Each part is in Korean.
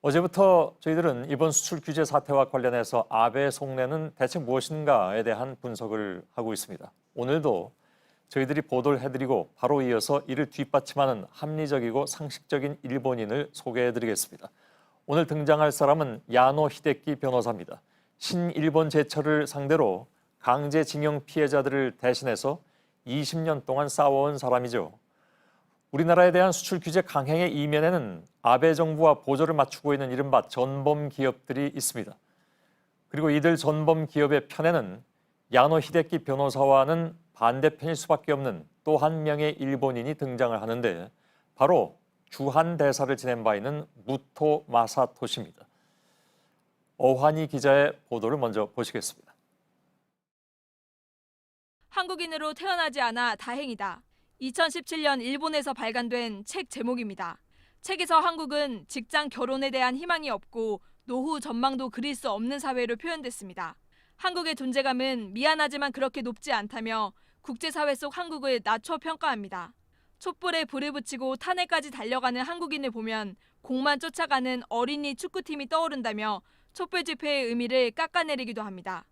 어제부터 저희들은 이번 수출 규제 사태와 관련해서 아베 속내는 대체 무엇인가에 대한 분석을 하고 있습니다. 오늘도 저희들이 보도를 해드리고 바로 이어서 이를 뒷받침하는 합리적이고 상식적인 일본인을 소개해드리겠습니다. 오늘 등장할 사람은 야노 히데키 변호사입니다. 신일본 제철을 상대로 강제징용 피해자들을 대신해서 20년 동안 싸워온 사람이죠. 우리나라에 대한 수출 규제 강행의 이면에는 아베 정부와 보조를 맞추고 있는 이른바 전범 기업들이 있습니다. 그리고 이들 전범 기업의 편에는 야노 히데키 변호사와는 반대편일 수밖에 없는 또 한 명의 일본인이 등장을 하는데 바로 주한 대사를 지낸 바 있는 무토 마사토시입니다. 어환이 기자의 보도를 먼저 보시겠습니다. 한국인으로 태어나지 않아 다행이다. 2017년 일본에서 발간된 책 제목입니다. 책에서 한국은 직장 결혼에 대한 희망이 없고 노후 전망도 그릴 수 없는 사회로 표현됐습니다. 한국의 존재감은 미안하지만 그렇게 높지 않다며 국제사회 속 한국을 낮춰 평가합니다. 촛불에 불을 붙이고 탄핵까지 달려가는 한국인을 보면 공만 쫓아가는 어린이 축구팀이 떠오른다며 촛불 집회의 의미를 깎아내리기도 합니다.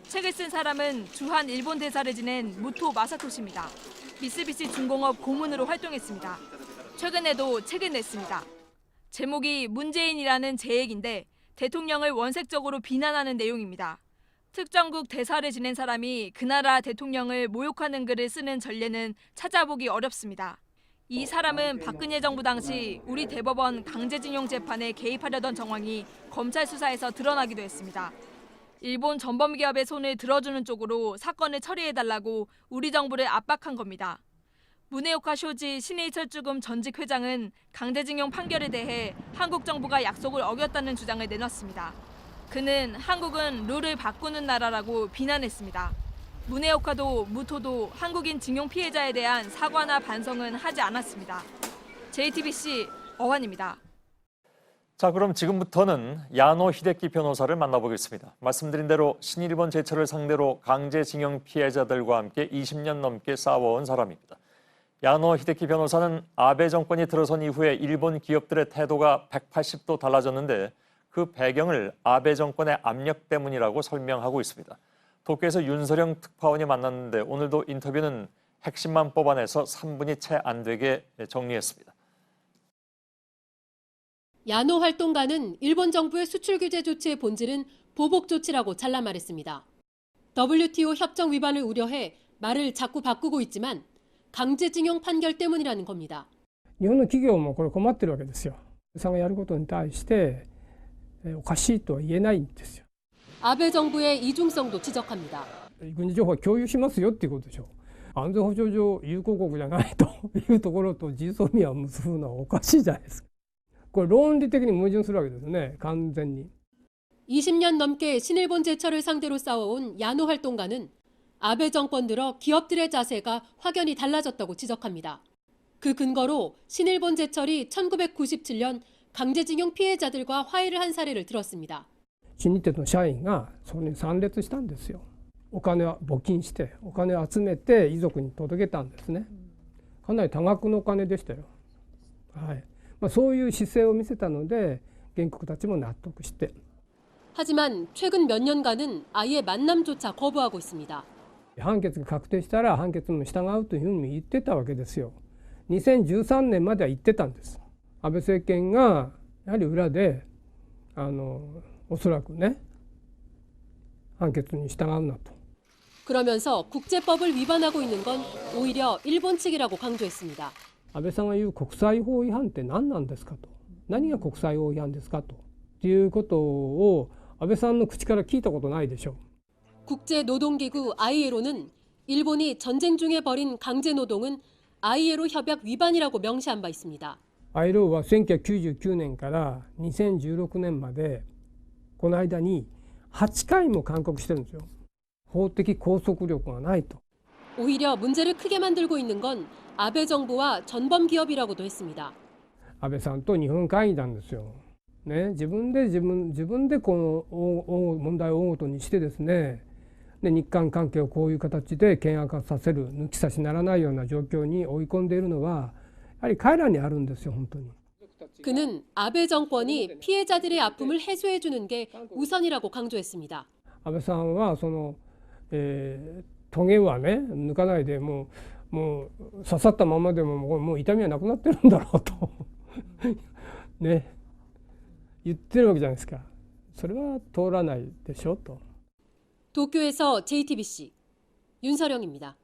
책을 쓴 사람은 주한 일본 대사를 지낸 무토 마사토시입니다. 미쓰비시 중공업 고문으로 활동했습니다. 최근에도 책을 냈습니다. 제목이 문재인이라는 제액인데 대통령을 원색적으로 비난하는 내용입니다. 특정국 대사를 지낸 사람이 그 나라 대통령을 모욕하는 글을 쓰는 전례는 찾아보기 어렵습니다. 이 사람은 박근혜 정부 당시 우리 대법원 강제징용 재판에 개입하려던 정황이 검찰 수사에서 드러나기도 했습니다. 일본 전범기업의 손을 들어주는 쪽으로 사건을 처리해달라고 우리 정부를 압박한 겁니다. 무네오카 쇼지 신의철주금 전직 회장은 강제징용 판결에 대해 한국 정부가 약속을 어겼다는 주장을 내놨습니다. 그는 한국은 룰을 바꾸는 나라라고 비난했습니다. 무네오카도 무토도 한국인 징용 피해자에 대한 사과나 반성은 하지 않았습니다. JTBC 어환입니다. 자, 그럼 지금부터는 야노 히데키 변호사를 만나보겠습니다. 말씀드린 대로 신일본 제철을 상대로 강제징용 피해자들과 함께 20년 넘게 싸워온 사람입니다. 야노 히데키 변호사는 아베 정권이 들어선 이후에 일본 기업들의 태도가 180도 달라졌는데 그 배경을 아베 정권의 압력 때문이라고 설명하고 있습니다. 도쿄에서 윤서령 특파원이 만났는데 오늘도 인터뷰는 핵심만 뽑아내서 3분이 채 안 되게 정리했습니다. 야노 활동가는 일본 정부의 수출 규제 조치의 본질은 보복 조치라고 잘라 말했습니다. WTO 협정 위반을 우려해 말을 자꾸 바꾸고 있지만 강제징용 판결 때문이라는 겁니다. 日本の企業もこれ困ってるわけですよ。さんがやることに対しておかしいとは言えないんですよ。 아베 정부의 이중성도 지적합니다. 軍事情報は共有しますよっていうことでしょ。安全保障上友好国じゃないというところと事実を結ぶのはおかしいじゃないですか。これ論理的に矛盾するわけですね、完全に。 20년 넘게 신일본 제철을 상대로 싸워온 야노 활동가는 아베 정권 들어 기업들의 자세가 확연히 달라졌다고 지적합니다. 그 근거로 신일본 제철이 1997년 강제징용 피해자들과 화해를 한 사례를 들었습니다. 新日鉄の社員がそこに参列したんですよ。お金を募金してお金を集めて遺族に届けたんですね。かなり多額のお金でしたよ。はい。そういう姿勢を見せたので原告たちも納得して。 하지만 최근 몇 년간은 아예 만남조차 거부하고 있습니다. 判決が確定したら判決に従うというふうに言ってたわけですよ。2013年までは言ってたんです。安倍政権がやはり裏でおそらくね判決に従うなと。 그러면서 국제법을 위반하고 있는 건 오히려 일본 측이라고 강조했습니다. 安倍さんが言う国際法違反って何なんですかと。何が国際法違反ですかと。いうことを安倍さんの口から聞いたことないでしょう。 국제노동기구 ILO는 일본이 전쟁 중에 벌인 강제노동은 ILO 협약 위반이라고 명시한 바 있습니다. ILO は1999年から2016年までこの間に8回も勧告してるんですよ。法的拘束力がないと。 오히려 문제를 크게 만들고 있는 건 아베 정부와 전범 기업이라고도 했습니다. 安倍さんと日本会議なんですよ。ね、自分でこの問題を大ごとにしてですね。で日韓関係をこういう形で険悪化させる抜き差しならないような状況に追い込んでいるのはやはり彼らにあるんですよ本当に。 그는 아베 정권이 피해자들의 아픔을 해소해 주는 게 우선이라고 강조했습니다. 安倍さんはトゲはね抜かないでもう刺さったままでももう痛みはなくなってるんだろうとね言ってるわけじゃないですか。それは通らないでしょと。 도쿄에서 JTBC 윤서령입니다.